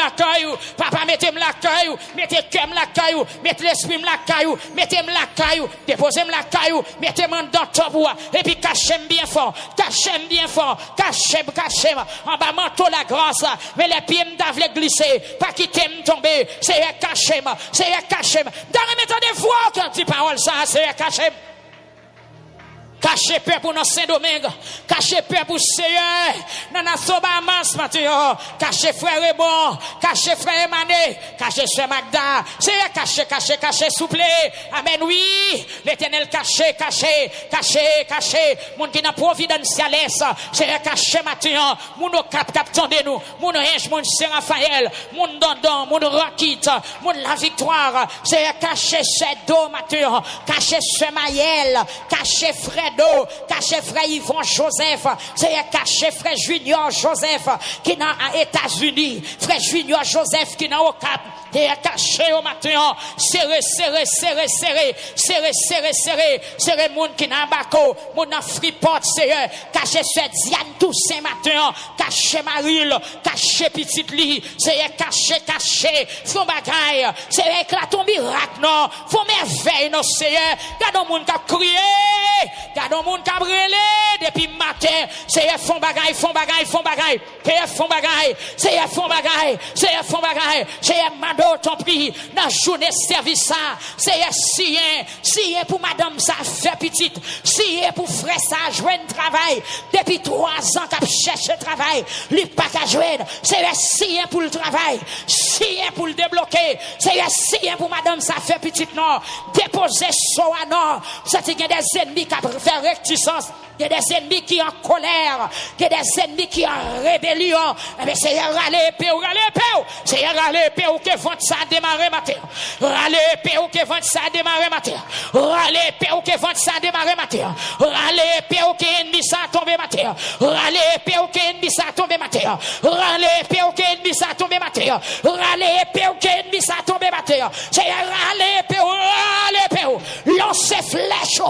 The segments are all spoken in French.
la caillou, papa mettez-moi la caillou, mettez cœur la caillou, mettez l'esprit la caillou, mettez-moi la caillou, déposez-moi la caillou, mettez-moi dans top et puis cachez-moi bien fort, cachez-moi en bas manteau la grâce, mais les pieds m'davent glisser, pas quitter me tomber, c'est cachez-moi, dans les méthodes de voix quand tu parles ça, c'est cachez-moi. Cachez peur pour nos Saint-Domingue. Cachez peur pour Seigneur. Nana Sobamas, Mathieu. Cachez frère Bon. Cachez frère Mané. Cachez frère Magda. Seigneur, cachez, souple. Amen, oui. L'éternel cachez. Moun qui n'a providentialesse. Seigneur, cachez Mathieu. Moun au cap tendez nous. Moun Ange, moun Saint Raphaël. Moun Dondon, moun Roquite. Moun la victoire. Seigneur, cachez Chedo, Mathieu. Cachez frère Maël. Cachez frère caché frère Yvon Joseph, c'est caché frère Junior Joseph qui est aux États-Unis, frère Junior Joseph qui est au Cap, et caché au matin, serré, moun qui est en Baco, moun en Freeport, c'est caché sur Diane Toussaint matin, caché Maril, caché Petite Lit, c'est caché, font bagaille, c'est éclaton miracle, non, font merveille, non, c'est gardons moun qui a crié, gardons moun qui a brûlé depuis matin, c'est font bagaille, c'est Mado, ton prix, dans journée service ça, c'est sien pour madame ça fait petite, sien pour frère ça jouer un travail, depuis 3 ans qu'a cherché travail, lui pas qu'à jouer, c'est sien pour le travail, sien pour le débloquer, c'est sien pour madame ça fait petite non, déposer so à non, ça t'y a des ennemis qui faire réticence, il y a des ennemis qui en colère, il y a des ennemis qui en rébellion, mais c'est râler peu, c'est râler peu que vont ça démarrer matin, râler peu que vont ça démarrer matin, râler peu que vont ça démarrer matin, râler peu que ennemi ça tomber matin, râler peu que ennemi ça tomber matin, râler peu que ennemi ça tomber matin, râler peu que ennemi ça tomber matin, c'est râler peu, lancer flèche.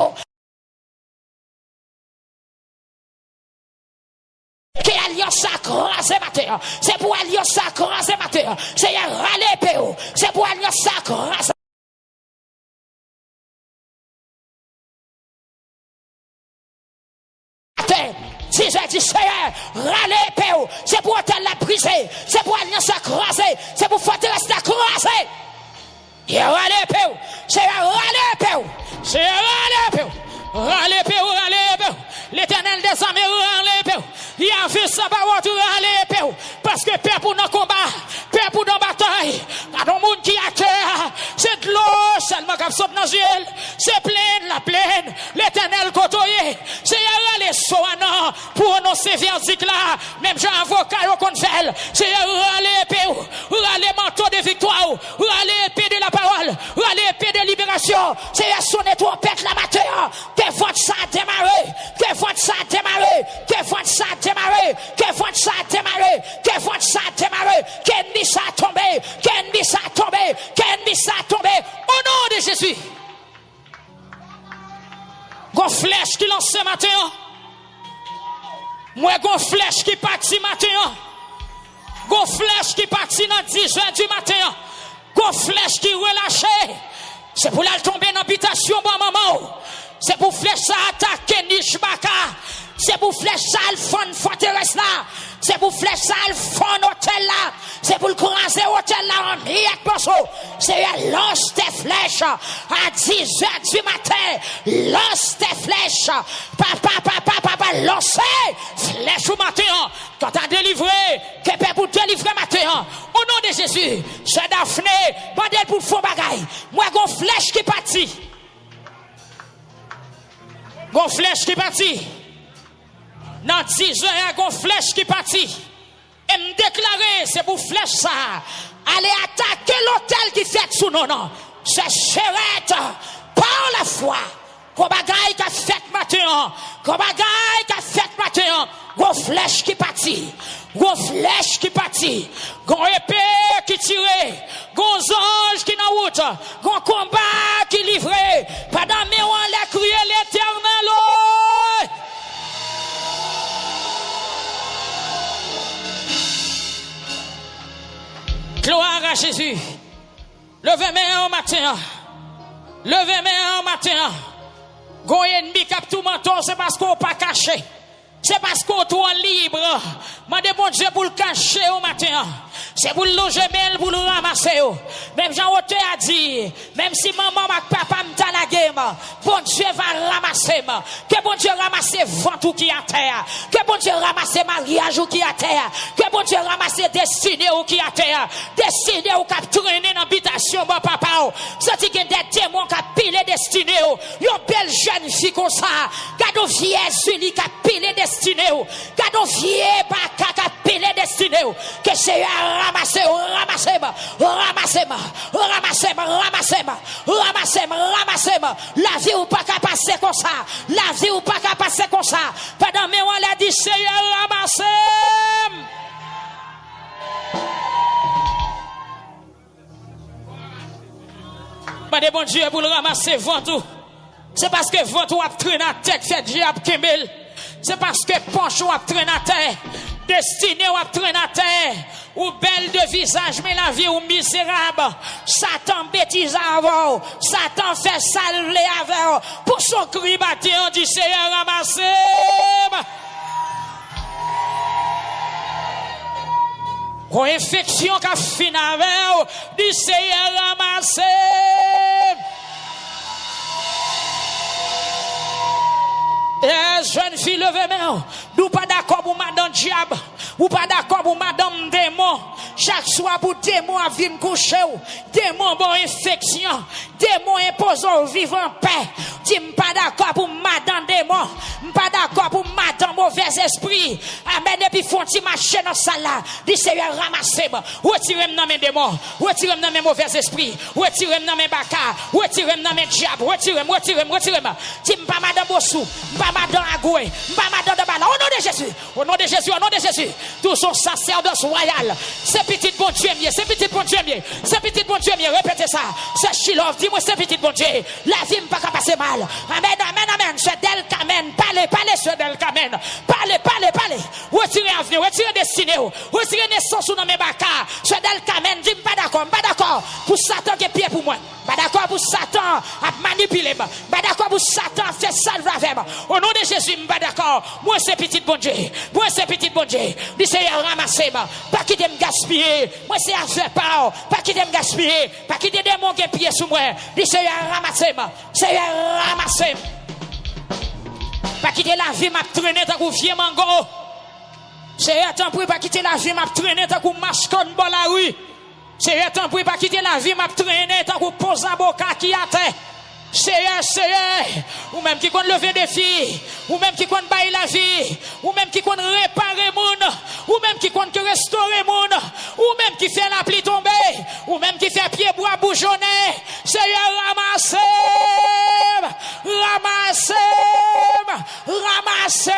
Que alliance crasé matin, c'est pour alliance crasé matin, c'est râler péo, c'est pour alliance crasé. Si j'ai dit Seigneur, râler péo, c'est pour hôtel la briser, c'est pour alliance crasé, c'est pour forteresse la crasé. Il râler péo, c'est râler péo, c'est râler péo. Râler péo, l'éternel des armées râler péo. Il a vu sa parole râler péo. Parce que père pour nos combats, père pour nos batailles, quand on monde qui a cœur, c'est de l'eau seulement qui saute dans le c'est pleine, la plaine, l'éternel côtoyé, c'est râler soana pour annoncer verdict là, même j'ai un avocat au confel, c'est râler péo, râler manteau de victoire, râler épée de la parole, râler épée de libération, c'est sonner trompette la matin. Que votre ça démarrer, que votre ça démarrer, que votre ça démarrer, que votre ça démarrer, que votre ça démarrer, qu'ennemi ça tomber, qu'ennemi ça tomber, qu'ennemi ça tomber, au nom de Jésus. Gon flèche qui lance ce matin, moi gon flèche qui partit matin, gon flèche qui partit dans 10h du matin, gon flèche qui relâché, c'est pour la tomber dans l'habitation bon maman. C'est pour flèche ça attaquer Nishbaka. C'est pour flèche ça le fond forteresse là. C'est pour flèche ça le fond hôtel là. C'est pour le croiser hôtel là en miette poisson. C'est lance tes flèches à 10h du matin. Lance tes flèches. Papa, lancez flèche au matin. Quand t'as délivré, que père pour délivrer matin. Au nom de Jésus, c'est Daphné, bandel pour faux bagaille. Moi, gon flèche qui partit. Gon flèche qui partit. Dans 10 heures, gon flèche qui partit. Et me déclarer, c'est pour flèche ça. Allez attaquer l'hôtel qui fait sous nos noms. C'est chérette par la foi. Qu'on bagaille qui a fait matin. Qu'on bagaille qui a fait matin. Gon flèche qui partit. Gon flèche qui partit. Gon épée qui tire. Gon ange qui dans route. Gon combat qui livré. Pendant mes on l'a crié l'éternel. Gloire à Jésus. Levez-moi au matin. Levez-moi au matin. Gon ennemi cap tout menton, c'est parce qu'on pas caché. C'est parce qu'on est libre. Mandez bon Dieu pour le cacher au matin. C'est pour le loger belle, pour le ramasser. Même Jean-Oté a dit, même si maman et papa me dans la game, bon Dieu va ramasser. Que bon Dieu ramasse ventre qui est à terre. Que bon Dieu ramasse mariage qui est à terre. Que bon Dieu ramasse destiné qui est à terre. Destiné ou qui a traîné dans l'habitation, mon papa. Ça dit qu'il y a des démons qui ont pilé destiné. Une belle jeune fille comme ça. Gardons vieille celui qui a pilé destiné. Gardons vieille baka qui a pilé destiné. Que c'est ramassez, ramassez-moi, ramassez-moi, ramassez-moi, ramassez-moi, ramassez-moi, ramassez-moi. La vie ou pas qu'à passer comme ça. La vie ou pas qu'à passer comme ça. Pendant mais on l'a dit, Seigneur, ramassez. Madame bon Dieu pour le ramasser ventre. C'est parce que ventre a traîné la tête, fait diable Kemel. C'est parce que penchon a traîné la terre. Destiné a traîné la terre. Ou belle de visage, mais la vie ou misérable. Satan bêtise avant. Satan fait salver avant. Pour son cri battu, on dit Seigneur ramassez. Pour infection qu'a fini avec, dit Seigneur ramassez. Jeune fille, levez-moi. Nous pas d'accord pour madame diable. Ou pas d'accord pour madame démon. Chaque soir pour démon à venir coucher. Démon bon infection. Démon imposant vivre en paix. Dis pas d'accord pour madame démon. Pas d'accord pour madame mauvais esprit. Amen. Et puis font ti marcher dans salle là. Dis Seigneur ramassez-moi. Retirez-moi dans mes démons. Retirez-moi dans mes mauvais esprits. Retirez-moi dans mes baka. Retirez-moi dans mes diables. Retirez-moi, retirez-moi, retirez-moi. Dis pas madame Bossou. Pas madame Agoué. Pas madame de Bala. Au nom de Jésus. Au nom de Jésus. Au nom de Jésus. Tous son sacerdoce royal. C'est petit bon Dieu mieux. C'est petit bon Dieu mieux. C'est petit bon Dieu mieux. Répétez ça. C'est Chilov. Dis-moi c'est petit bon Dieu. La vie ne peut pas passer mal. Amen, amen, amen. C'est Del Kamen. Parlez, parlez sur Del Kamen. Parlez, parlez, parlez. Retirez avenir. Retirez destiné. Retirez naissance ou dans mes bacas. C'est Del Kamen. Dis-moi pas d'accord. Pas d'accord. Pour Satan qui est pied pour moi. Pas d'accord pour Satan à manipuler. Pas d'accord pour Satan à faire salve avec moi. Au nom de Jésus, pas d'accord. Moi c'est petit bon Dieu. Moi c'est petit bon Dieu. Dis Seigneur ramassez-moi. Pas quitter me gaspiller. Moi c'est à faire part. Pas quitter me gaspiller. Pas quitter des démons qui pied sous moi. Dis Seigneur ramassez-moi. Seigneur ramassez-moi. Pas quitter la vie m'a traîner tant que vieux mango. Seigneur tant pour pas quitter la vie m'a traîner tant que mascon dans la rue. Seigneur tant pour pas quitter la vie m'a traîner tant que pose à boca qui a terre. Seigneur, Seigneur, ou même qui compte lever des filles, ou même qui compte bailler la vie, ou même qui compte réparer monde, ou même qui compte restaurer monde, ou même qui fait la pluie tomber, ou même qui fait pied bois bougeonner. Seigneur, ramassez, ramassez, ramassez,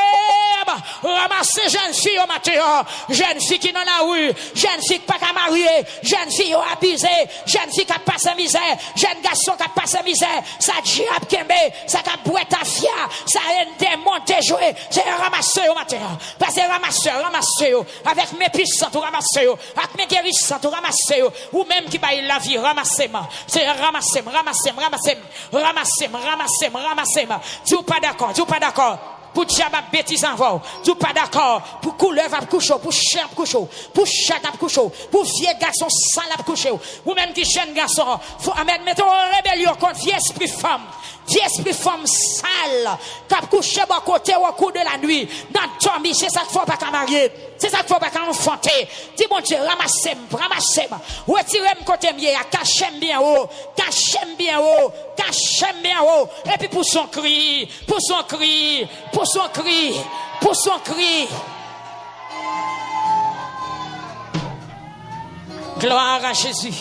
ramassez jeune fille au matin, jeune fille qui dans la rue, jeune fille qui pas qu'à marier, jeune fille abusée, jeune fille qui a passé misère, jeune garçon qui a passé misère. Ça diable kembe, ça ka boîte à fia, ça démonté jouer, c'est ramasser au matin. Parce que ramasser avec mes puissants tout ramasser, avec mes guérissants tout ramasser, ou même qui baille la vie ramasser-moi. C'est ramasser. Tu pas d'accord. Pour diable bêtise en vol, tu pas d'accord. Pour couleur va coucher, pour chien coucher, pour chat coucher, pour vieux garçon sale coucher, ou même qui jeune garçon, faut mettre en rébellion contre vieux esprit femme sale, qui couche à côté au cours de la nuit, dans dormir, c'est ça qu'il faut pas qu'à marier, c'est ça qu'il faut pas qu'à enfanter. Dis bon Dieu, ramassez-moi, retirez-moi côté mieux, cachez-moi bien haut, et puis pour son cri. Gloire à Jésus.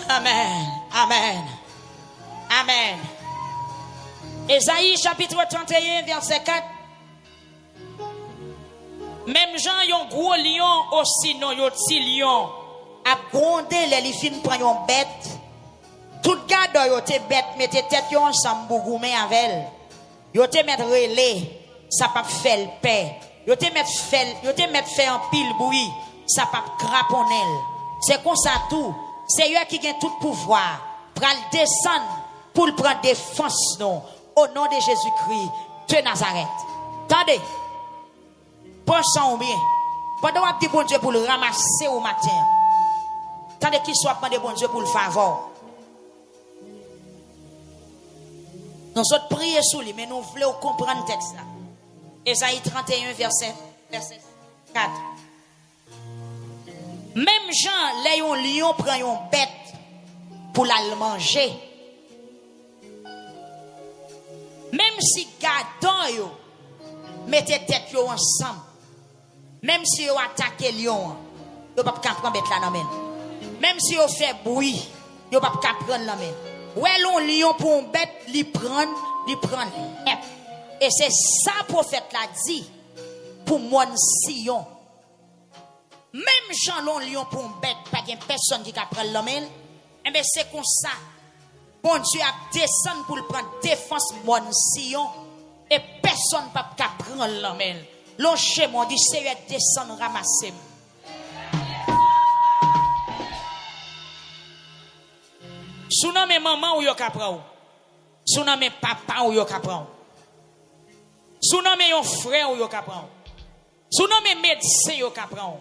Amen. Ésaïe chapitre 31 verset 4. Même gens yon gros lion aussi non yon petit lion a grondé les lifines prend yon bête. Tout gars yo te bête mettez tête yo ensemble bougoumer avec. Yo te mettre relais, ça pas faire le paix. Yo te mettre faire un pile bruit, ça pas craponnel. C'est comme ça tout. C'est eux qui gagne tout pouvoir. Pral descendre pour le prendre défense non au nom de Jésus-Christ de Nazareth. Attendez. Pensons bien. Pendant qu'on dit bon Dieu pour le ramasser au matin. Attendez qu'il soit demandé bon Dieu pour le favor. Nous sommes priés sur lui, mais nous voulons comprendre le texte là. Ésaïe 31, verset 4. Même Jean, les lion prend une bête pour la manger. Même si gardons yo, mettez tête yo ensemble. Même si yo attaque lion, yo pas prendre bête là nan men. Même si yo fait bruit, yo pas prendre la main. Ouais, l'on lion pour une bête, li prend. Et c'est ça prophète l'a dit pour mon Sion. Même Jean l'on lion pour une bête, pas de personne qui a prendre la main. Eh bien c'est comme ça. Bon Dieu a descendu pour le prendre défense mon Sion. Et personne ne peut prendre la main. L'on chez moi dit c'est descendre ramasser. Sou nan men maman ou yo kapran ou. Sou nan men papa ou yo kapran ou. Sou nan men yon frère ou yo kapran ou. Sou nan men médecin yo kapran ou.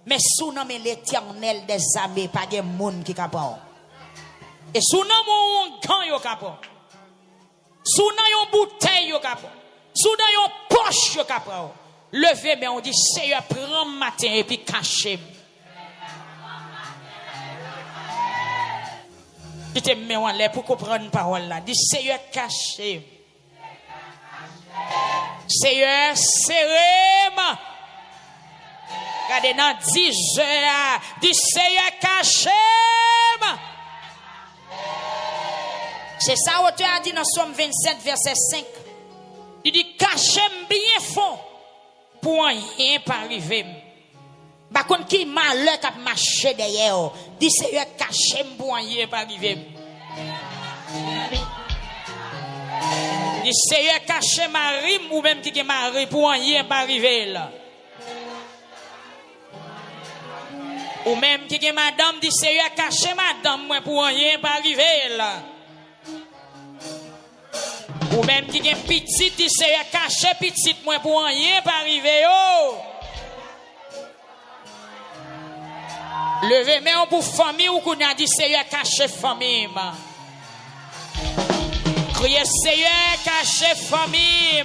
Mais sou nan men l'Éternel des armées pas gen moun ki kapran ou. Et sou nan mon gan yo kapran. Sou nan yon bouteille yo kapran. Sou nan yon poche yo kapran ou. Levez mais on dit Seigneur prends matin et puis cachez. Qui te met en l'air pour comprendre une parole là. Dis Seigneur caché. Seigneur serrez-moi. Regardez dans 10 heures. Dis Seigneur caché. C'est ça auteur a dit dans Somme 27 verset 5. Il dit cachez-moi bien fond pour rien pas arriver. Par contre, qui malheur qui a marché derrière, dit Seigneur, cachez-moi pour rien pas arriver. Dit Seigneur, cachez ma rime ou même qui est mari pour rien pas arriver là. Ou même qui est madame, dit Seigneur, cachez madame moi pour rien pas arriver là. Ou même qui est petite, dit Seigneur, cachez petite moi pour rien pas arriver. Oh. Levez main pour famille ou qu'on a dit Seigneur caché famille. Criez Seigneur caché famille.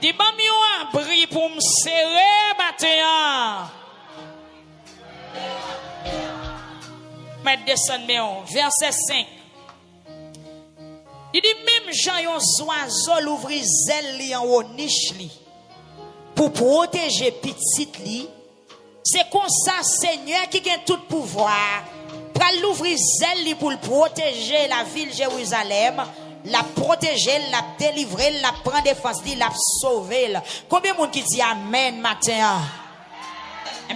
Dis-moi un abri pour me serrer matin. Mettre descendre main verset 5. Il dit même Jean yon oiseau l'ouvrir zèle li en haut niche li pour protéger petite li. C'est comme ça, Seigneur, qui a tout pouvoir, pour l'ouvrir zèle pour protéger la ville Jérusalem, la protéger, la délivrer, la prendre défense, la sauver. Combien de monde qui dit Amen matin?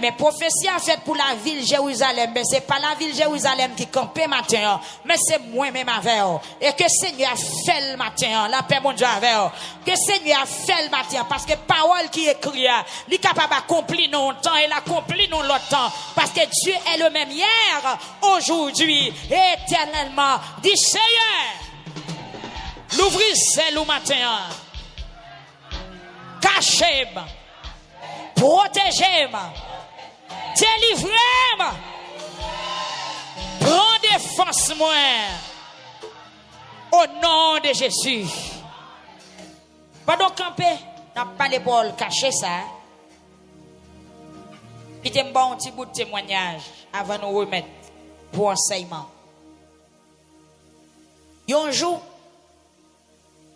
Mais prophétie a fait pour la ville Jérusalem, mais c'est pas la ville Jérusalem qui campe matin, mais c'est moi-même avec eux. Et que Seigneur a fait le matin, la paix mon Dieu avec eux. Que Seigneur a fait le matin, parce que parole qui écrit, il est capable d'accomplir non temps et l'accomplir non l'autre temps. Parce que Dieu est le même hier, aujourd'hui, éternellement. Dis Seigneur, l'ouvrir c'est le matin. Cachez-moi, protégez-moi. Délivrez-moi. Prends défense moi. Au nom de Jésus. Pendant camper, n'a pas l'épaule caché ça. Puis t'es bon un petit bout de témoignage avant de nous remettre pour enseignement. Un jour,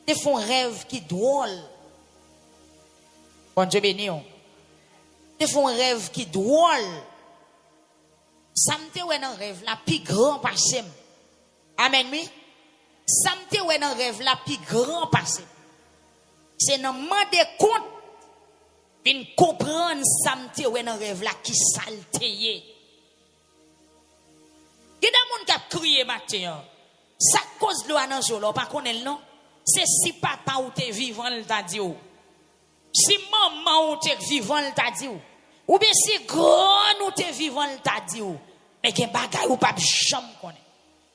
tu fais un rêve qui est drôle. Bon Dieu béni. Tu fais un rêve qui est drôle. Ça me fait un rêve la plus grand passé. Amen, oui. Ça me fait un rêve la plus grand passé. C'est dans demander compte. Puis comprendre ça me fait un rêve la qui salteye. Il y a des gens qui ont crié matin. Ça cause l'eau dans le pas connaît non. c'est si papa ou t'es vivant, il t'a dit. Si maman ou t'es vivant, il t'a dit. Ou bien si grand ou t'es vivant, il t'a dit. Mais qu'il y a des bagages ou pas jamais connaît.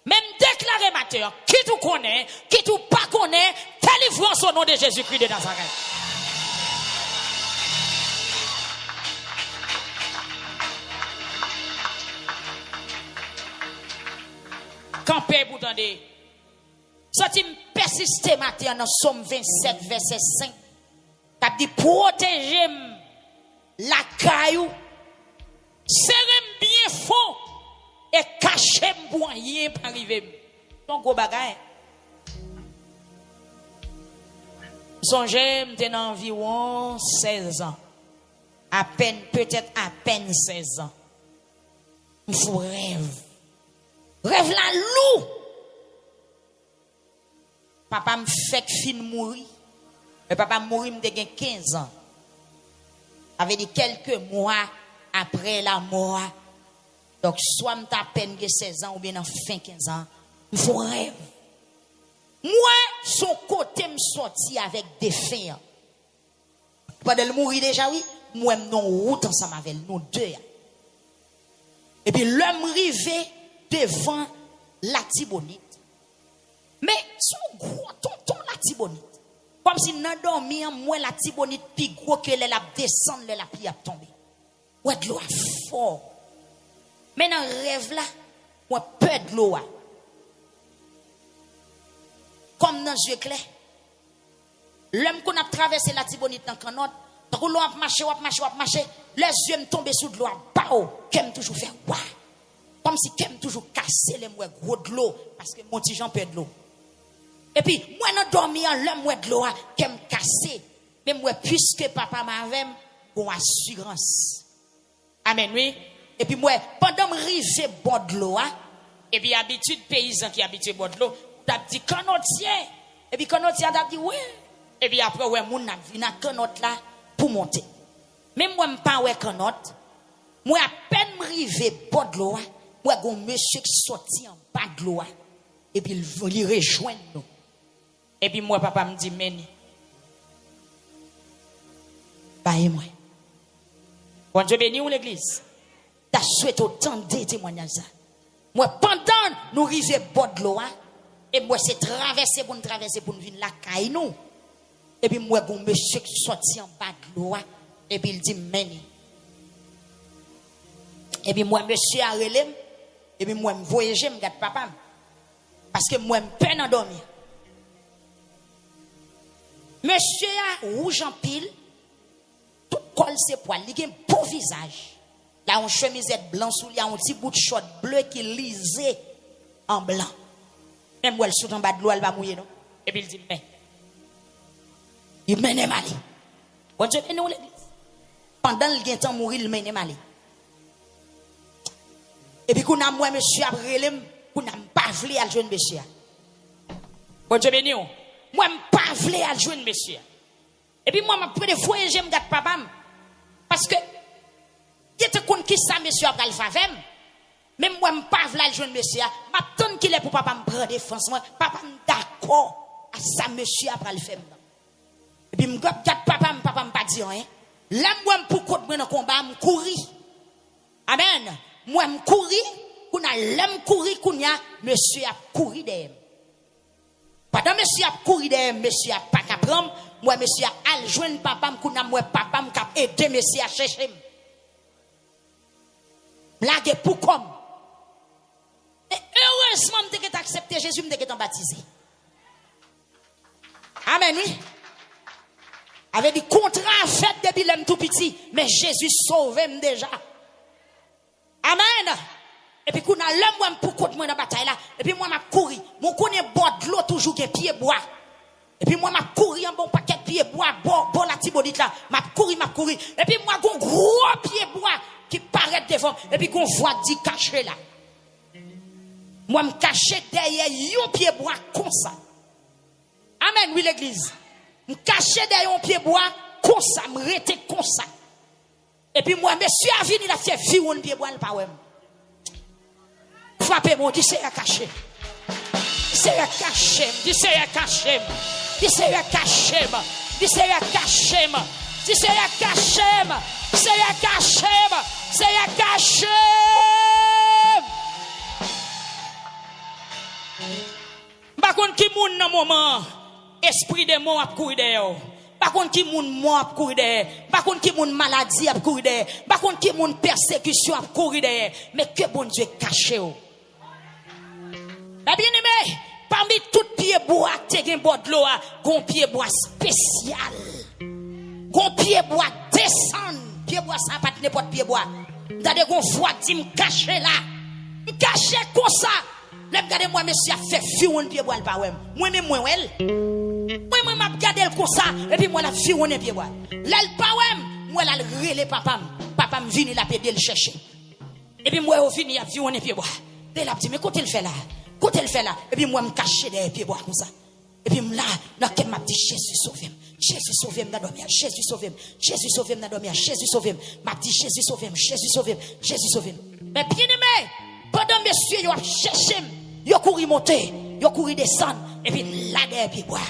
Même déclaré matin, qui tout connaît, qui tout pas connaît, délivrance au nom de Jésus-Christ de Nazareth. Campé pour tendre. Ça tu persister matin dans Somme 27 verset 5. T'as dit protéger la caillou, serrem bien fort et cacher pour rien pas arriver. Ton gros bagage. Songez, m'était environ 16 ans. À peine, peut-être à peine 16 ans. M'fou rêve. Rêve la loup. Papa me fait fin mourir. Mais papa mourir me gen 15 ans. Avait dit quelques mois après la mort. Donc soit me à peine 16 ans ou bien en fin 15 ans. M'fou rêve. Moi, son côté me sorti avec des fins. Pendant le mourir déjà, oui, moi, non route ensemble avec nous deux. Et puis, l'homme rivé devant la Tibonite. Mais, son gros tonton la Tibonite. Comme si n'a dormi, moi, la Tibonite, plus gros que elle a descendu, elle a pi a tombé. Ouais, de l'eau fort. Mais dans le rêve là, moi, peu de l'eau. Comme dans les yeux clairs. L'homme qu'on a traversé la Tibonite dans le canot, donc l'on a marché, les yeux me tombent sous de l'eau, qu'aime toujours faire, comme si qu'aime toujours casser les mouets gros de l'eau, parce que mon petit Jean perd de l'eau. Et puis, moi, non dormi en l'homme mouais de l'eau, qu'aime casser, mais moi, puisque papa m'avait, bon assurance. Amen, oui. Et puis, moi, pendant que je rive bord de l'eau, et puis, habitude paysan qui habite bord de l'eau, t'as dit canotier. Et puis canotier a dit oui. Et puis après ouais moun n'a vu na canote là pour monter. Même moi m'pas ouais canote. Moi à peine m'rivé bord de l'eau, moi gon monsieur qui sorti en bas de l'eau et puis il rejoindre nous. Et puis moi papa me dit meni. Baye moi. Bon Dieu béni ou l'église. T'as souhaité autant de témoignages ça. Moi pendant nous rivé bord de l'eau. Et moi, c'est traverser pour nous venir la caille, nous. Et puis, moi, bon monsieur qui sorti en bas de l'eau, et puis il dit, meni. Et puis, moi, monsieur a relé, et puis, moi, je voyage, je regarde papa. Parce que moi, je peine à dormir. Monsieur a rouge en pile, tout col ses poils, il a un beau visage. Là, on chemisette blanc sous lui, un petit bout de short bleu qui lisait en blanc. Même moi, elle saute en bas de l'eau, elle va mouiller, non? Et puis il dit, mais. Il mène Mali. Bon Dieu, nous l'église. Pendant le temps mourir, il mène Mali. Et puis, qu'on a moi, monsieur, après, qu'on a pas voulu à jeune monsieur. Bon Dieu, béni. Moi, je pas voulu à jeune monsieur. Et puis, moi, je prends des fois, je me garde papa. Parce que, il était con qui ça, monsieur, après le favem. Même moi, je ne pas le jeune monsieur. Je m'attends qu'il est pour papa me prendre défense. Papa me d'accord à ça, monsieur, après le faire. Et puis, je regarde papa me pas dire rien. Là, moi, pour contre moi dans le combat, je courir. Amen. Moi, je courir. Qu'on a l'homme courir, qu'on a monsieur a couru derrière. Pendant monsieur a couru derrière, monsieur a pas qu'à prendre. Moi, monsieur a joindre papa, qu'on a moi, papa me cap aider monsieur à chercher. Blague pour comme. Et heureusement, je t'ai accepté Jésus, je t'ai baptisé. Amen, oui. Avec des contrats faits depuis l'homme tout petit, mais Jésus sauve déjà. Amen. Et puis, quand on a l'homme pour contre moi dans la bataille là, et puis moi, je couru. Mon connaît bord de l'eau toujours qui pied bois. Et puis moi, je couru un bon paquet de pieds bois, bon la Tibonite là. Je couru. Et puis moi, j'ai un gros pied bois qui paraît devant. Et puis qu'on voit dit caché là. Moi, je me cache derrière un pied bois comme ça. Amen, oui, l'église. Je me cache derrière un pied bois comme ça, je me rete comme ça. Et puis moi, monsieur a venu, il a fait vivre un pied bois, le pas ouais. Frappez-moi, dis c'est caché. C'est caché, dis c'est caché. Dis Seigneur caché-moi. Dis Seigneur caché-moi. Dis Seigneur caché-moi. Seigneur caché-moi. Seigneur caché. Par contre qui moun dans moment esprit de mort a courir derrière. Par contre qui moun mort a courir derrière. Par contre qui moun maladie a courir derrière. Par contre qui moun persécution a courir derrière. Mais que bon Dieu caché. Eh bien aimé, parmi tout pied bois te gen bord de l'eau, gon pied bois spécial. Gon pied bois descend. Pied bois ça pas n'importe pied bois. Regardez gon voix dit me cacher là. Me cacher comme ça. Lèm gade moi monsieur a fait fion pied bois pas ouais. Moi même moi elle. Moi m'a regardé comme ça et puis moi la fion pied bois. L'elle pas ouais. Moi la relé papa. Papa me vini la pédé le chercher. Et puis moi au fini a fion pied bois. Dès la petit mais côté le fait là. Côté le fait là et puis moi me cacher derrière pied bois comme ça. Et puis là dans quel m'a dit Jésus sauve-moi. Jésus sauve-moi dans dormir. Jésus sauve-moi. Jésus sauve-moi dans dormir. Jésus sauve-moi. M'a dit Jésus sauve-moi. Jésus sauve-moi. Jésus sauve-moi. Mais bien aimé, pendant monsieur yo chercher yo couru monter, yo couru descendre et puis là derrière puis boire.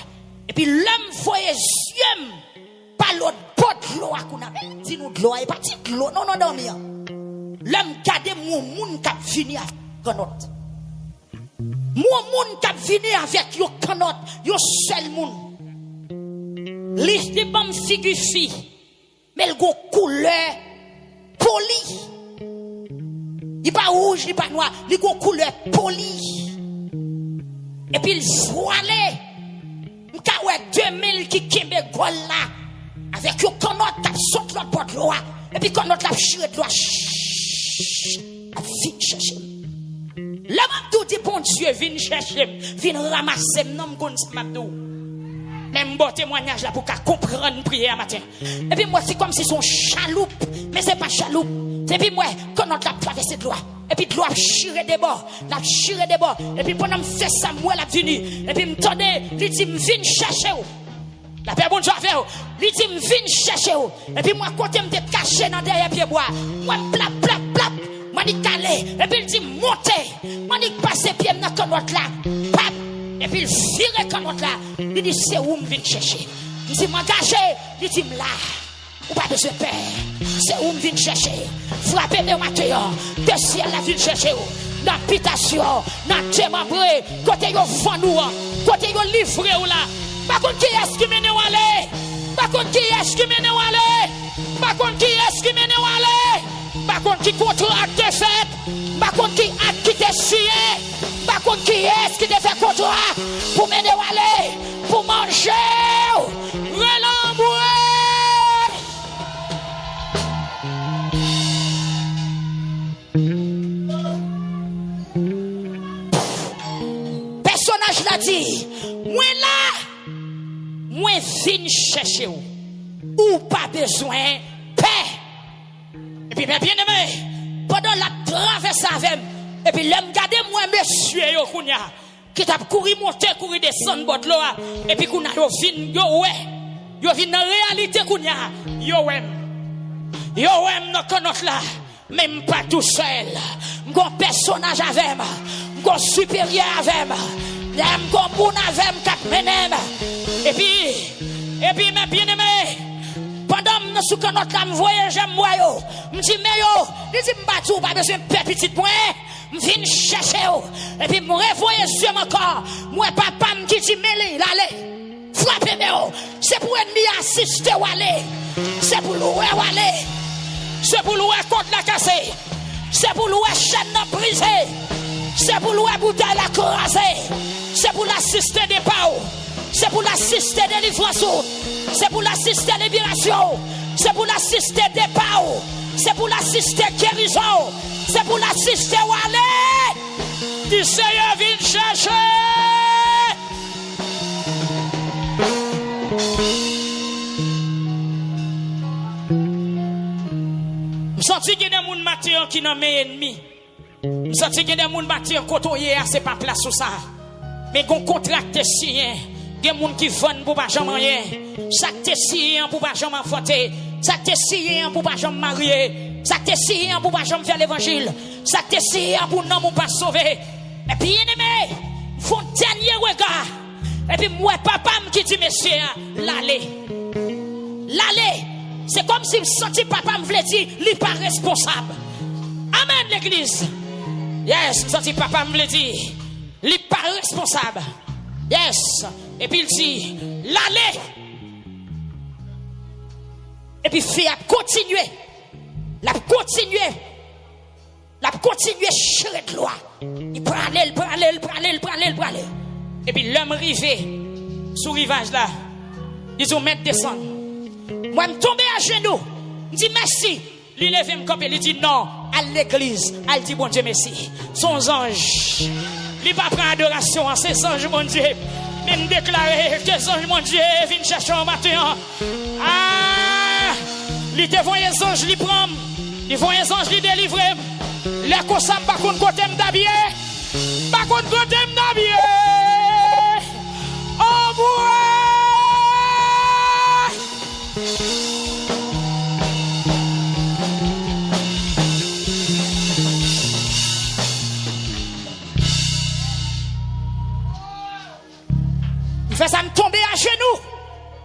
Et puis l'homme voyait yeux pas l'autre pot de l'eau à kuna. Dis nous de l'eau et pas de l'eau non dormir. L'homme garder mon monde qui vini avec canotte. Mon monde qui vini avec yo canotte, yo seul monde. L'idée bon figure fille mais le go couleur poli. Il pas rouge, il pas noir, il a une couleur polie. Et puis il voilé. Il y a 2000 qui kembe gol là. Avec une canotte qui saute l'autre porte l'eau. Et puis canotte la chire de l'eau. Vite chercher. L'homme tout dit bon Dieu, viens chercher. Viens ramasser nom comme ça m'abdou. Même bon témoignage là pour qu'à comprendre prière matin. Et puis moi c'est comme si son chaloupe, mais c'est pas chaloupe. Et puis moi quand on a traversé de l'eau, et puis de l'eau a chiré des bords, la chiré des bords. Et puis pendant me fait ça moi la venu, et puis me tendait, il dit me viens chercher. La paix bon Dieu a fait. Il dit me viens chercher. Et puis moi côté me caché dans derrière pied bois, moi plap plap plap, moi dit calé. Et puis il dit monter, moi dit passer pied dans canotte là. Pap. Et puis il vire canotte là. Il dit c'est où me viens chercher. Il dit m'engager, il dit là. Ou pas de ce père. C'est où me viens chercher. Frappez mes matériaux. De ciel la viens chercher. Dans l'habitation, dans témoigner, côté yo vend nous, côté yo livré ou là. Par contre qui est-ce qui mène ou aller? Par contre qui est-ce qui mène ou aller? Par contre qui est-ce qui mène ou aller? Par contre qui contrat te fait? Par contre qui a qui te signé? Par contre qui est-ce qui te fait contrat pour mener ou aller? Pour manger? Relambouer? Personnage l'a dit, moi là, moi viens chercher ou pas besoin paix. Et puis bien aimé, pendant la traversée avec, et puis l'homme garder moi monsieur yo kounya, qui t'a couru monter, couru descendre bord l'eau, et puis kounya yo vin dans réalité kounya, yo non connaît là, même pas tout seul, mon personnage avec moi. Go supérieur avec moi. J'aime go moun avec moi qui menem. Et puis mes bien-aimés, pendant que nous sommes notre âme voyage, j'aime moi yo. Me dit mais yo, il dit m'battu pas besoin de petit point. Me viens chercher yo. Et puis me revoyer sur mon corps. Moi papa me dit mêler, allez. Frappez moi. C'est pour ennemi assister ou aller. C'est pour louer ou aller. C'est pour louer contre la cassée. C'est pour louer chaîne brisée. C'est pour louer bouteille la crasée. C'est pour l'assister des pao. C'est pour l'assister des livraisons. C'est pour l'assister des libération. C'est pour l'assister des pao. C'est pour l'assister guérison. C'est pour l'assister où aller. Du Seigneur vient chercher. Je sens qu'il y a des gens qui n'ont pas ennemi. Je sens qu'il y a des gens qui ont côtoyé à ce pas place ou ça. Mais qu'on contracte signé. Il y a des gens qui vendent pour pas jamais rien. Ça te signé pour pas jamais frotter. Ça te signé pour pas jamais marier. Ça te signé pour pas jamais faire l'évangile. Ça te signé pour non pas sauver. Mais bien aimé, faut dernier regard. Et puis moi, papa qui dit, monsieur, l'aller. L'aller. C'est comme si je sentis papa me voulait dire, il n'est pas responsable. Amen, l'église. Yes, senti papa me voulait dire, il n'est pas responsable. Yes. Et puis il dit, l'aller. Et puis fille a continué. La continué. La continué chérie de loi. Il prend aller. Et puis l'homme rivé sous rivage là. Ils ont mettre descendre. Moi je tombe à genoux. Je dis merci. Il lève me camper, il dit non à l'église. Elle dit bon Dieu merci. Son ange. Il pas prendre adoration à ses anges mon Dieu. Même déclarer que les anges mon Dieu viennent chercher un matin. Ah! Il te voit les anges, il prend. Il voit les anges, il délivre. Les cosam pas contre côté m'dabie. Pas contre côté m'dabie. Oh boy! Il fait ça me tomber à genoux.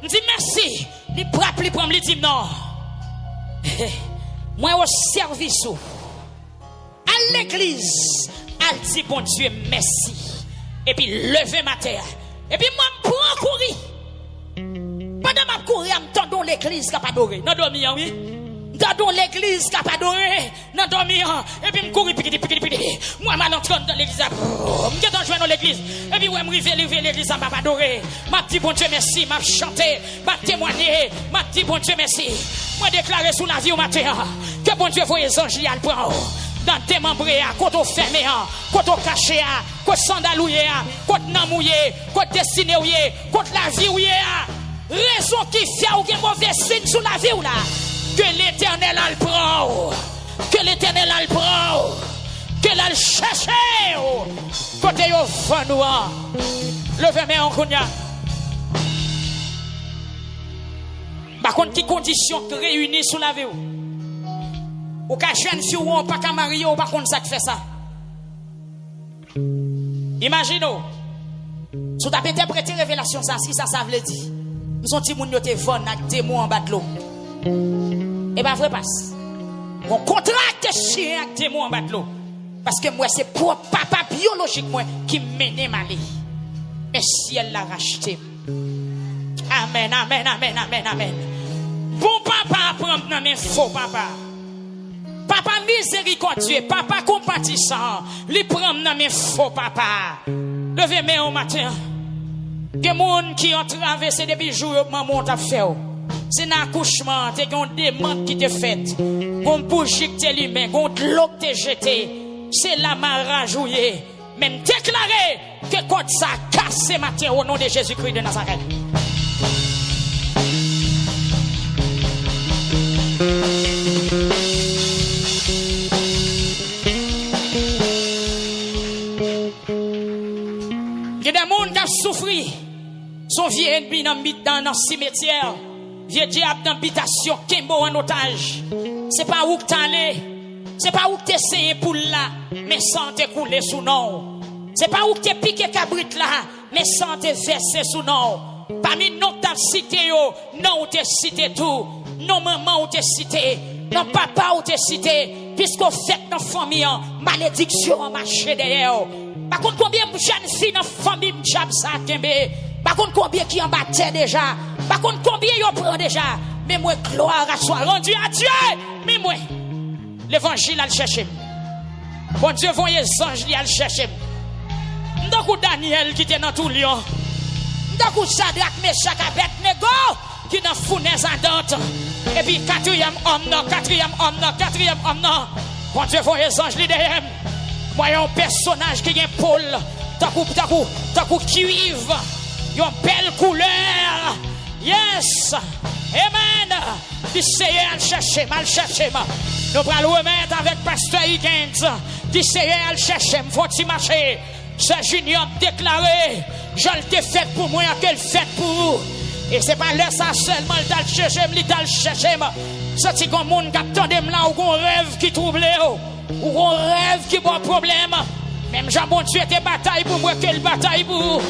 Il dit merci. Il frappe, il prend, il dit non. Moi au service à l'église, elle dit bon Dieu merci. Et puis lever ma terre. Et puis moi je prends courir. Pendant ma courir, je me tends l'église qui a pas adoré. Non dormi oui. Dans l'église qui a pas adoré. Non dormi et puis je courir piquer. Moi je m'entre dans l'église. Je suis dans l'église. Et puis je me lever l'église ça m'a pas adoré. M'a dit bon Dieu merci, m'a chanté, m'a témoigné, m'a dit bon Dieu merci. Moi déclarer sous la vie au matin que bon Dieu voit les anges li al prend. Dans tes membres, quand on ferme, quand on cache, quand on sandalouille, quand on namouille, quand on destiné, quand la vie, raison qui fait ou qui mauvais signe sur la vie, que l'éternel a le prend, que l'éternel a le prend, que l'al cherche, côté au fond, levez-moi en cognac. Par contre, qui conditions réunies sur la vie? Ou ka jeune fille ou pas ka marié ou pas contre ça qui fait ça. Imaginez, si tu as interprété révélation ça, si ça veut dire, nous sommes petits moun yo te vendre avec des mots en bas de l'eau. Et pas vrai passe. On contracte chien avec des mots en bas de l'eau. Parce que moi c'est pour papa biologique moi qui mène ma vie. Mais si elle l'a racheté. Amen, amen, amen, amen, amen. Bon papa prend dans mes faux papa. Papa miséricordieux, papa compatissant, li prend dans mes faux papa. Levez-moi au matin. Des gens qui ont traversé depuis jour maman t'a fait. C'est un accouchement, t'es une demande qui te faite. Gon bougie qui t'allumé, gon de l'eau qui t'es jeté. C'est la marajouillé. Même déclarer que quand ça casse ce matin au nom de Jésus-Christ de Nazareth. Il y a des gens qui ont souffert. Son vieux ennemi dans le cimetière. Vieux diable d'habitation, Kimbo en otage. C'est pas où que t'es allé. C'est pas où que t'es essayé pour là. Mais sans te couler sous nom. C'est pas où que t'es piqué cabrit là. Mais sans te verser sous nom. Parmi nous t'as cité yo. Non ou t'es cité tout. Non maman ou t'es cité. Non papa ou t'es cité. Puisqu'on fait dans la famille, malédiction en marché derrière. Par contre, combien de jeunes filles dans la famille m'jab ça kembe? Par contre, combien qui en battent déjà? Par contre, combien y'en prend déjà? Mais moi, gloire à soi, rendu à Dieu. Mais moi, l'évangile à le chercher. Bon Dieu, voyez les anges à le chercher. M'dou Daniel qui était dans tout lion. M'dou Shadrach, Meshach, Abednego qui dans fournaise ardente. Et puis, quatrième homme, non. Bon Dieu, voyez les anges derrière. Moi, un personnage qui a un pôle, t'as coup cuivre, une belle couleur. Yes, amen. Du Seigneur, al chercher. Nous allons remettre avec Pasteur Higgins. Du Seigneur, al chercher, faut-il marcher. Ce junior déclaré, je l'ai fait pour moi, qu'elle fait pour vous. Et c'est pas là ça seulement, il t'a cherché. C'est un monde qui attend là, ou un rêve qui trouble. Ou un rêve qui a un problème. Même Jean bon Dieu était bataille pour moi, quelle bataille pour vous.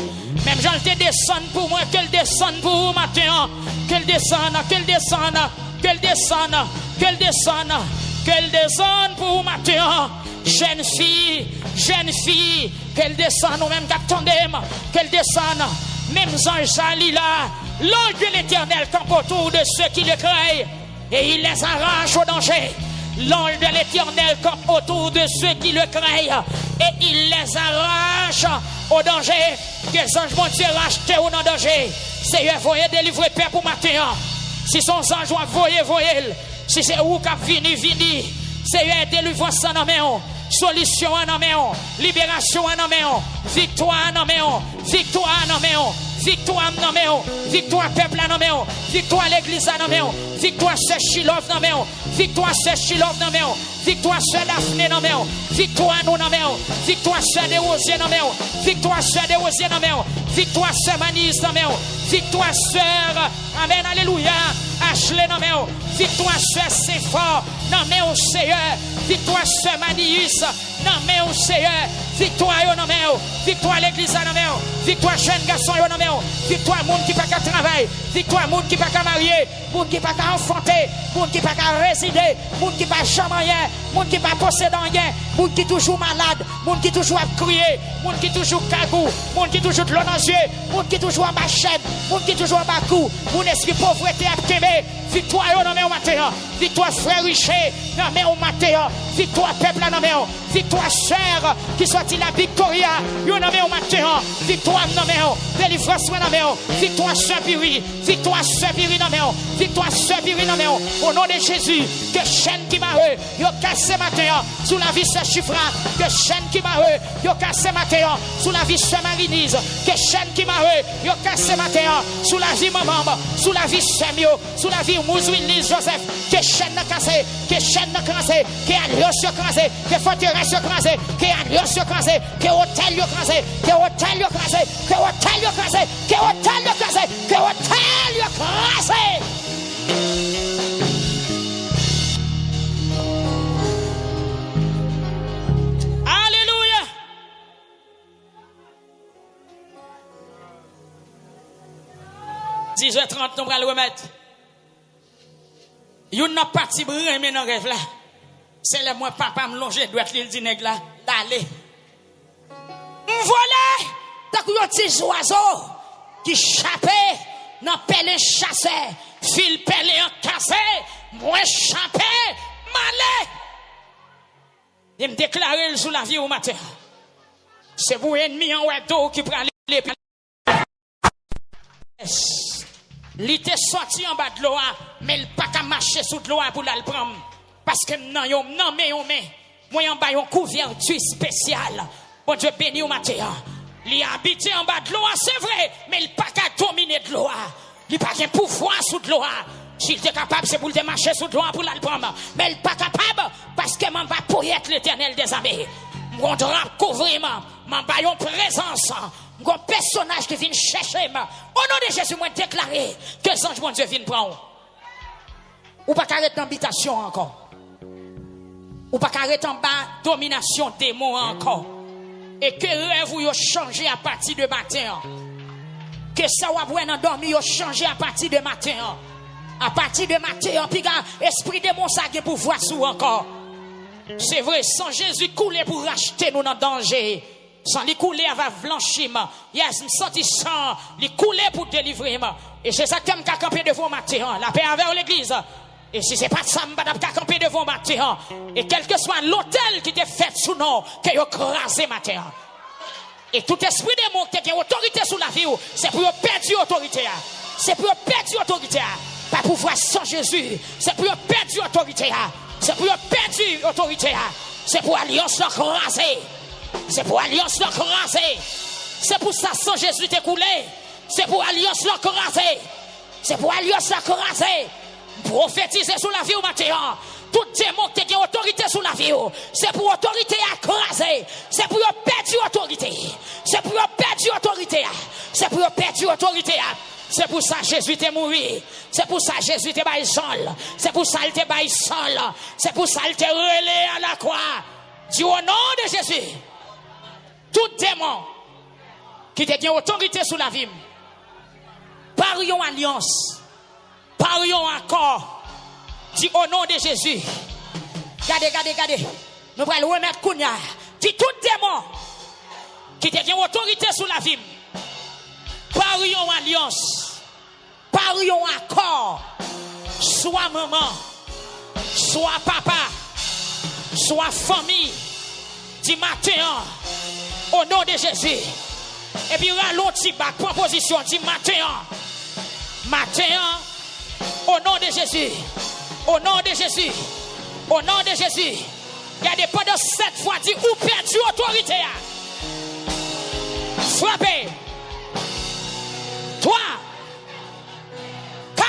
Même j'en te descende pour moi, qu'elle descende pour vous matin. Qu'elle descende, qu'elle descende, qu'elle descende, qu'elle descende, qu'elle descende pour vous matin. Jeune fille, qu'elle descende, ou même qu'attendez, qu'elle descende. Même ange sali là, l'ange de l'Éternel campe autour de ceux qui le craignent et il les arrache au danger. L'ange de l'Éternel campe autour de ceux qui le craignent et il les arrache au danger. Que les anges vont Dieu racheter ou non danger. Seigneur, voyez délivrer Père pour matin. Si son ange va voyez. Si c'est où qu'a vini. Seigneur, délivrance en main. Solution en main. Libération en main. Victoire en main. Victoire en main. Victoire en main. Victoire peuple en main. Victoire l'église en main. Victoire c'est Shilov en main. Victoire c'est Shilov en main. Victoire c'est Daphné en main. Victoire nous en main. Victoire c'est des rosiers en main. Victoire c'est des rosiers en main. Victoire c'est Manis en main. Victoire sœur. Amen. Alléluia. Ashley en main. Victoire c'est Sephora. Non mais au Seigneur. Victoire c'est Manius. Non mais au Seigneur. Victoire non mais. Victoire l'église non mais. Victoire jeune garçon non mais. Victoire monde qui pas qu'à travailler. Victoire monde qui pas qu'à marier. Monde qui pas qu'à enfanter. Monde qui pas qu'à résider. Monde qui pas jamais rien. Monde qui pas possédant rien. Monde qui toujours malade. Monde qui toujours à crier. Monde qui toujours cagou. Monde qui toujours de l'eau dans les yeux. Monde qui toujours en bas chaîne. Monde qui toujours en bas cou. Mon esprit pauvreté à quémer. Victoire non mais au matin. Victoire frère Richer. Non mais au matin. Victoire peuple non mais. Victoire sœur qui soit la Victoria. Non mais au matin. Victoire non mais. Délivrance non mais. Victoire sœur Piri. Victoire sœur Piri non mais. Victoire sœur Piri non mais. Au nom de Jésus. Que chaîne qui m'a yo cassé matin. Sous la vie sœur Chifra. Que chaîne qui m'a yo cassé matin. Sous la vie sœur Marinise. Que chaîne qui m'a yo cassé matin. Sous la vie maman. Sous la vie Semio. Sous la vie Mouzouilis Joseph. Que chaîne cassé. Que chaîne cassé. Que alliance cassé. Que forteresse cassé. Que alliance cassé. Que hôtel cassé. Que hôtel cassé. Que hôtel cassé. Que hôtel cassé. Que hôtel cassé. Alléluia. « 10h30, nous allons le remettre. Yon n'a pas de brun, mais dans rêve là. C'est le moi, papa, me longer, doit être l'île du nègre là. D'aller. M'voilé, t'as qu'un petit oiseau qui chappait, n'a pelle chassé, fil pelle en cassé, moi chappé, malé. Il me déclarer sous la vie au matin. C'est pour ennemi en ouedo qui prend les. Il était sorti en bas de l'eau, mais il pas qu'à marcher sous de l'eau pour la prendre. Parce que non, mais moi en bas, une couverture spéciale. Bon Dieu béni au matin. Il a habité en bas de l'eau, c'est vrai, mais il pas qu'à dominer de l'eau. Il pas qu'un pouvoir sous de l'eau. S'il était capable, c'est pour le marcher sous de l'eau pour la prendre. Mais il pas capable, parce que m'en va pour être l'Éternel des armées. Mon drap couvrir, m'en va une présence. Un personnage qui vient chercher. Au nom de Jésus, moi déclaré que les anges, mon Dieu, viennent prendre. Ou pas qu'arrêter d'habitation encore. Ou pas qu'arrêter en bas domination démon encore. Et que rêve vous changé à partir de matin. Que ça va vous endormi changé à partir de matin. À partir de matin, puis esprit démon ça qui pour voir sous encore. C'est vrai, sans Jésus couler pour racheter nous dans danger. Sans les couler avec blanchiment. Yes, me senti sang, les couler pour délivrer. Et c'est ça que je vais camper devant matin. La paix avec l'église. Et si c'est pas ça, je vais camper devant matin. Et quel que soit l'hôtel qui est fait sous nous, que vous crasez matin. Et tout esprit démon qui a autorité sous la vie, c'est pour perdre l'autorité. C'est pour perdre l'autorité. Pas pouvoir sans Jésus. C'est pour perdre l'autorité. C'est pour perdre l'autorité. C'est pour alliance crasée. C'est pour alliance crasée. C'est pour ça sans Jésus t'est coulé. C'est pour alliance crasée. C'est pour alliance crasée. Prophétiser sur la vie au matin. Tout démon qui a autorité sur la vie, c'est pour autorité à craser. C'est pour perdre l'autorité. C'est pour perdre l'autorité. C'est pour perdre l'autorité. C'est pour ça Jésus t'est mort. C'est pour ça Jésus t'est baillé seul. C'est pour ça il t'est baillé seul. C'est pour ça il t'est relé à la croix. Dis au nom de Jésus. Tout démon qui te gagne autorité sous la vie. Par une alliance, par un accord, dit au nom de Jésus. Regardez. Nous allons remettre Kounia. Dit tout démon qui te gagne autorité sous la vie. Par une alliance, par un accord, soit maman, soit papa, soit famille, du matin, au nom de Jésus. Et puis, rallonge back, proposition, du matin, au nom de Jésus, au nom de Jésus, au nom de Jésus. Regardez, pendant 7 fois, dit ou perdu autorité. Frappez. 3, 4,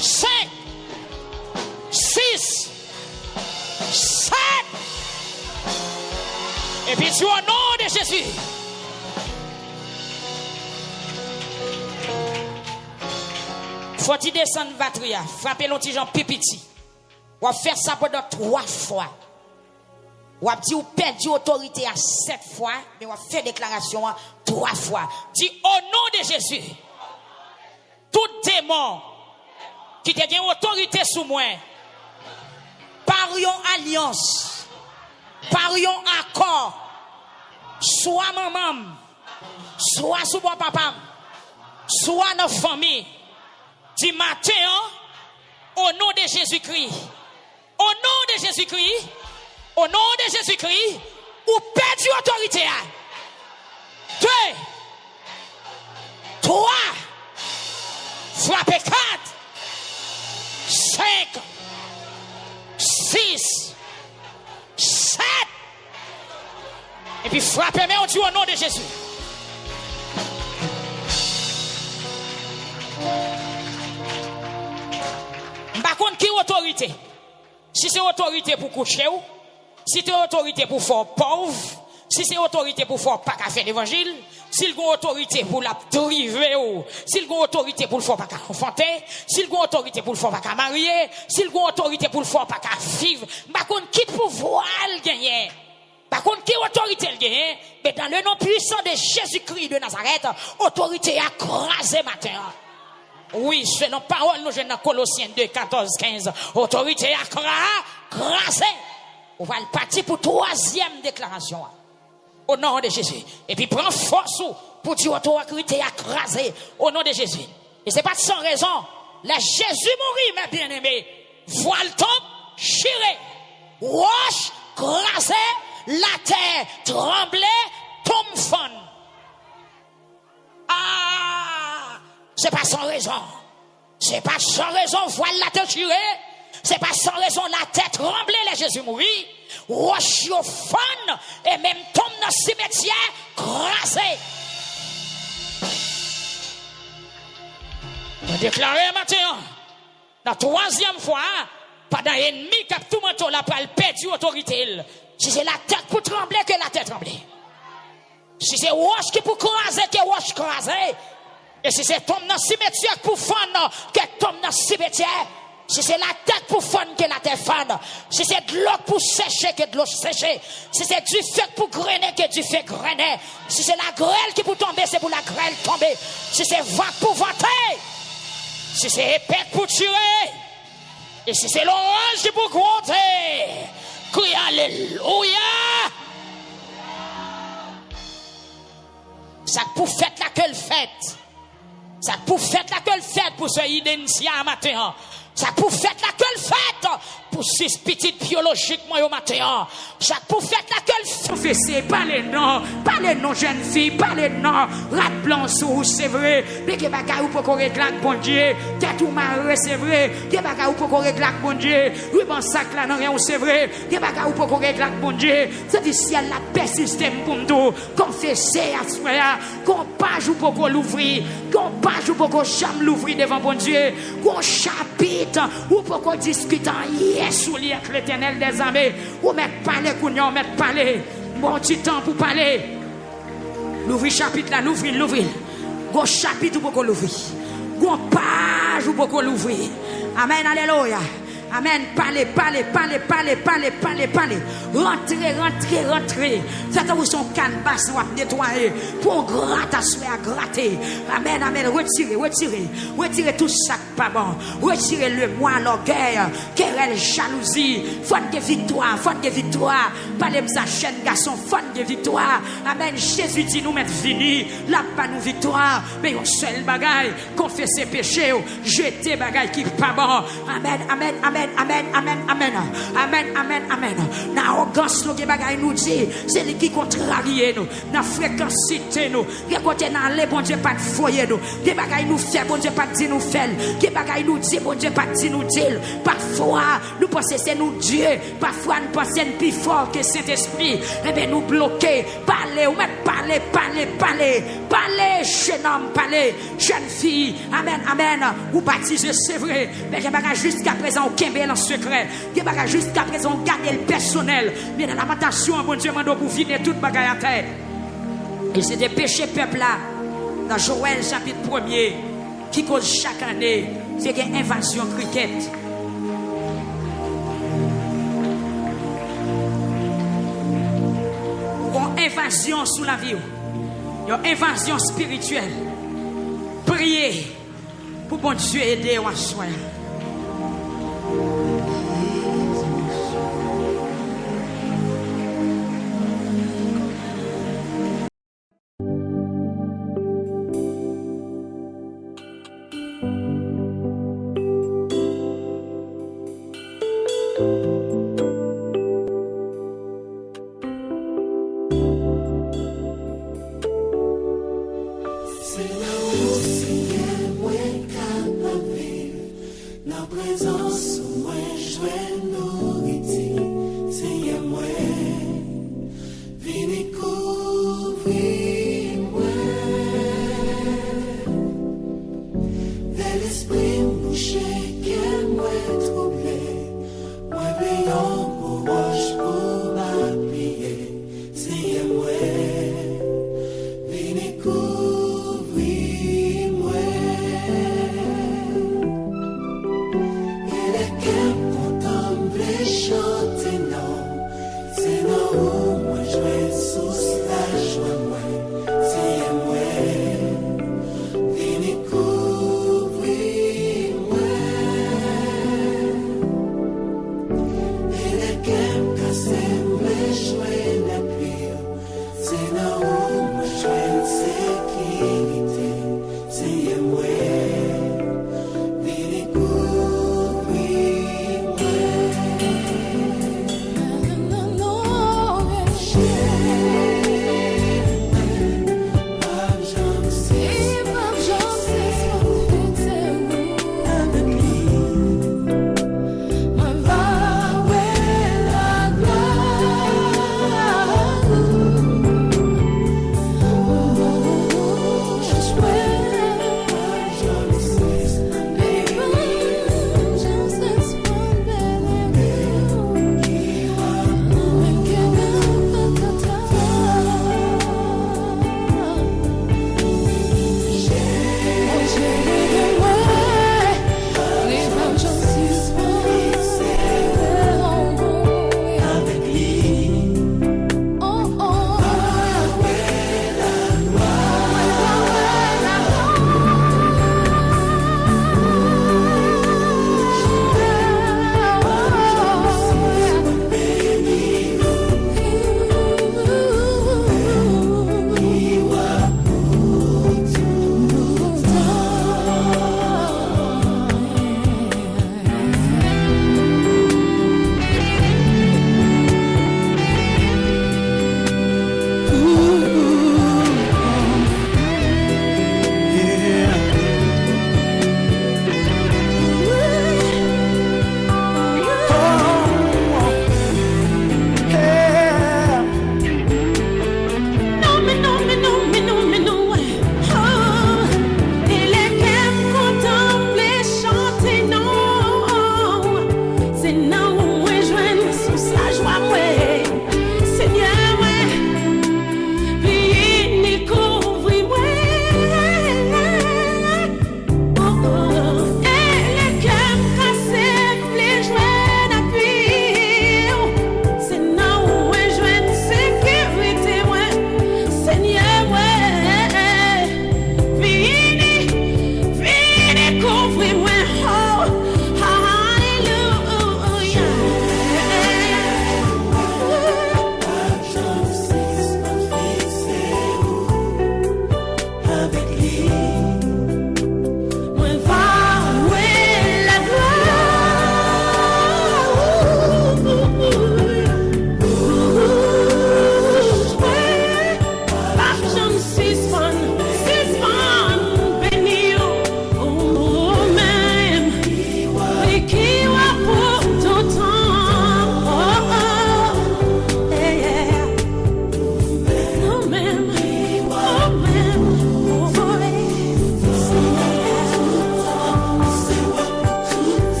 5, 6, 7. Et puis tu au nom de Jésus. Faut-il descendre vatria, frapper l'autre gens pipiti. On va faire ça pendant 3 fois. On va dire ou perdu autorité à 7 fois, mais on va faire déclaration 3 fois. Dis au nom de Jésus. Tout démon qui te gagne autorité sous moi, par une alliance, par un accord, soit maman, soit sous mon papa, soit nos familles, du matin, au nom de Jésus-Christ, au nom de Jésus-Christ, au nom de Jésus-Christ, ou perdu autorité. 2, 3, frappez 4, 5, 6, 7. Et puis frappez, mais on dit au nom de Jésus. Par contre, qui autorité? Si c'est autorité pour coucher ou, si c'est autorité pour faire pauvre, si c'est autorité pour faire pas qu'à faire l'évangile, si il a autorité pour la driver ou, si il a autorité pour le faire pas qu'à enfanter, si il a autorité pour le faire pas qu'à marier, si il a autorité pour le faire pas qu'à vivre, par contre, qui pouvoir le gagner? Par contre, qui autorité le gagner? Mais dans le nom puissant de Jésus-Christ de Nazareth, autorité a crasé matin. Oui, selon parole, nous jeunes dans Colossiens 2, 14, 15. Autorité à crasé. On va le partir pour 3e déclaration. Au nom de Jésus. Et puis prends force pour dire autorité à crasé. Au nom de Jésus. Et c'est pas sans raison. Là, Jésus mourit, mes bien-aimés. Voile tombe, chiré. Roche, crasé. La terre, tremblé, tombe fond. Ah! C'est pas sans raison. C'est pas sans raison, voile la tête tirée. C'est pas sans raison, la tête tremblée, les Jésus mourit. Roche au fond, et même tombe dans le cimetière, crasé. On déclare maintenant, la 3e fois, pendant l'ennemi qui a tout le monde, la parle perdu autorité. Si c'est la tête pour trembler, que la tête tremble. Si c'est roche qui pour craser, que roche craser. Et si c'est tombe dans le cimetière pour fondre, que tombe dans le cimetière. Si c'est la tête pour fondre, que la tête fondre. Si c'est de l'eau pour sécher, que de l'eau sécher. Si c'est du feu pour grainer, que du feu grainer. Si c'est la grêle qui pour tomber, c'est pour la grêle tomber. Si c'est vague pour vanter. Si c'est épée pour tirer. Et si c'est l'orange qui pour gronder. Crie alléluia. Ça pour fête la que le fête. Ça pour fête la que le fête pour se identifier à matin. Ça pour fête la que le fête pour 6 petites biologiques moi au matin. Ça pour fête la que le fête. Confessez, parlez non jeune fille, parlez non rat blanc sous c'est vrai. Mais que bagay ou pour régler avec bon Dieu. Tête ou marre c'est vrai. Que bagay ou pour régler avec bon Dieu. Oui bon sac là non rien c'est vrai. Que bagay ou pour régler avec bon Dieu. C'est du ciel la persistème pour nous. Confessez à soi, qu'on page ou pour l'ouvrir, qu'on page ou pour chambre l'ouvrir devant bon Dieu. Qu'on chapitre ou pour qu'on discute en yes ou avec l'Éternel des armées. Ou mettre parler qu'on mettre parler. Bon petit temps pour parler. L'ouvrir chapitre là, l'ouvrir. Go chapitre pour qu'on l'ouvrir. Go page pour qu'on l'ouvrir. Amen, alléluia. Amen. Parlez. Rentrez. Faites où son canvas soit nettoyé. Pour gratter. Amen. Retirez tout ça pas bon. Retirez le moi, l'orgueil, querelle, jalousie. Faute de victoire. Parlez de sa chaîne, garçon. Faute de victoire. Amen. Jésus dit nous mettre fini. Là, pas nous victoire. Mais on seul bagaille. Confesser péché. Jeter bagaille qui pas bon. Amen. L'arrogance, nous, bagaille nous dit, c'est lui qui contrarie nous. La fréquencité nous. Qui côté dans les bon Dieu pas de foyer nous. Qui bagaille nous fait, bon Dieu pas dit nous fait. Qui bagaille nous dit, bon Dieu pas dit nous dit. Parfois, nous pensons c'est nous Dieu. Parfois, nous pensons plus fort que Saint-Esprit. Eh bien, nous bloquer. Parlez, ou même parlez. Jeune homme, parlez. Jeune fille. Amen. Ou baptisez, c'est vrai. Mais il y a jusqu'à présent, aucun bien en secret. Il y a jusqu'à présent, garder le personnel. Mais dans la lamentation, bon Dieu, m'a pour finir toute bagaille à terre. Et c'est des péchés peuple là. Dans Joël chapitre 1er, qui cause chaque année, c'est une invasion cricket. Une invasion sous la vie. Une invasion spirituelle. Priez pour bon Dieu aider à soi.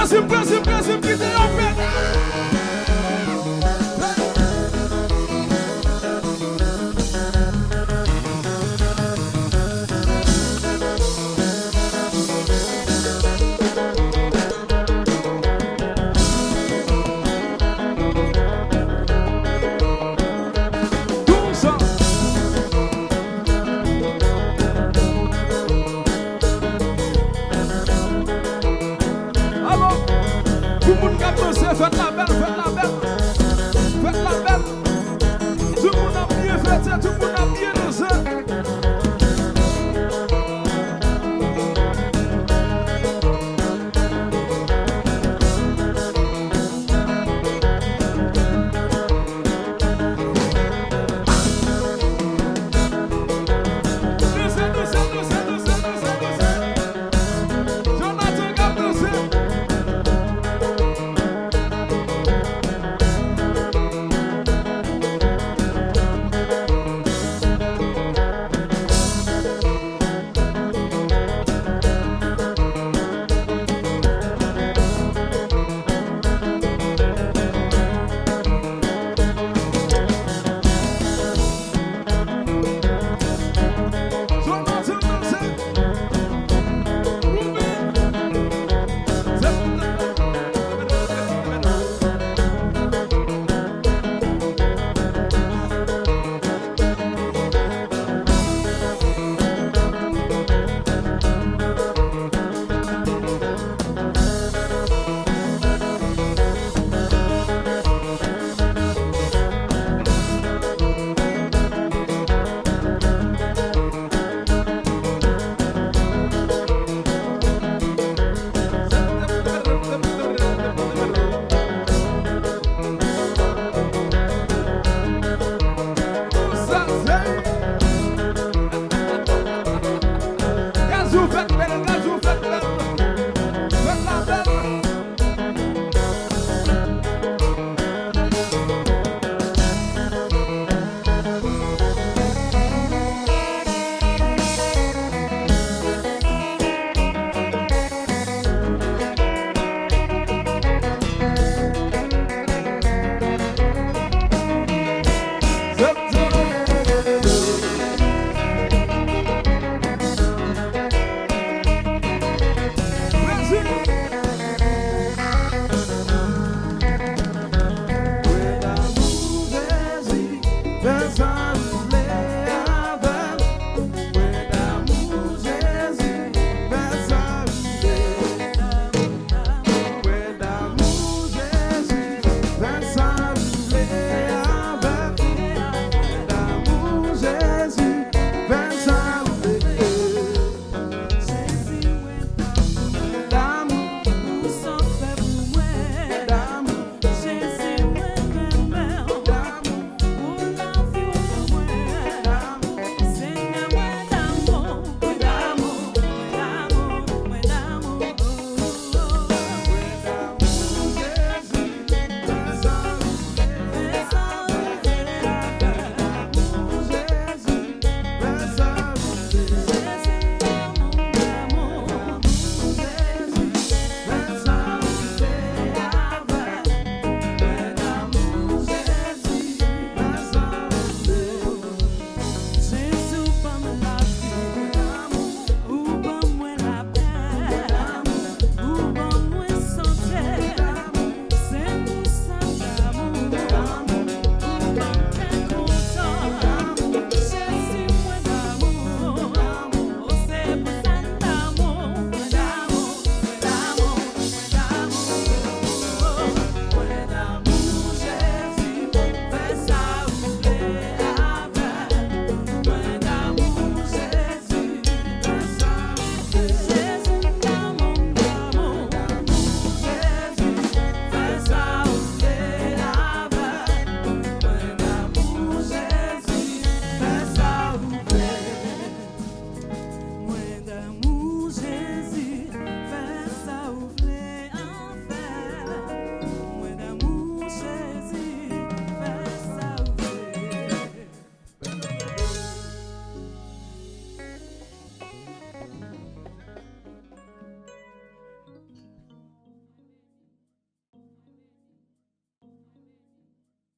Merci, monsieur, merci, qui t'est en fait.